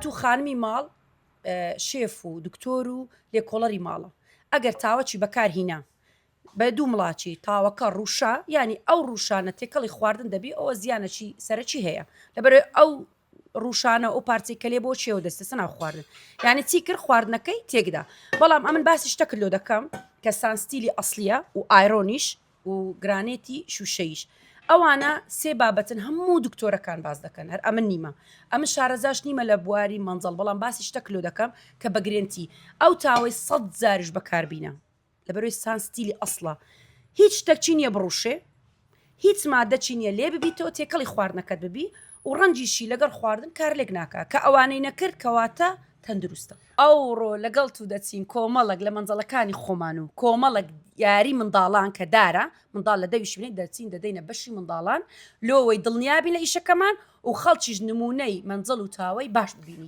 هاتوو خانمی ماڵ شێف و دکتۆر و لێکۆڵەری ماڵە ئەگەر تاوەچی بەکارهینا بە دوو مڵاچی تاوەکە ڕوشا ینی ئەو ڕوشانە تێکەڵی خواردن دەبی ئەوە زیانەی سەرەکی هەیە لەبەرێ ئەو ڕوشانە ئەو پارچەی کەلێ بۆ چێوە دەستە ناو خواردن یعنی چی کرد خواردنەکەی تێکدا بەڵام ئەمن باسی شتە لۆ دەکەم کە سانستیلی ئەسلیە و ئایرۆنیش و گرانێتی شوشەیش ئەوانە سێ بابەتن هەموو دکتۆرەکان باز دەکەن هەر ئەمن نیمە ئەمن شارەزاش نیمە لە بواری مەنزەڵ بەڵام باسی شتە لۆ دەکەم کە بەگرێنتی ئەو تاوەی 100 زاریش بەکاربینە لەبەرۆی سانستیلی ئەسڵە هیچ شتێکی نییە بڕوشێ هیچ مادەچی نییە لێ ببیتەوە تێکەڵی خواردنەکەت ببی و ڕەنجیشی لەگەڵ خواردن کار لێک ناکە کە ئەوانەی نەکرد کەواتە تەندروستە ئەوڕۆ لەگەڵ تو دەچین کۆمەڵک لە منجەڵەکانی خۆمان و کۆمەڵک یاری منداڵان کە دارە منداڵ لە دەویش بنێت دەچین دەدەینە بەشی منداڵان لۆوەی دڵنیابی لە ئیشەکەمان و خەڵکیش نمونەی منجەڵ و تاوەی باش ببینی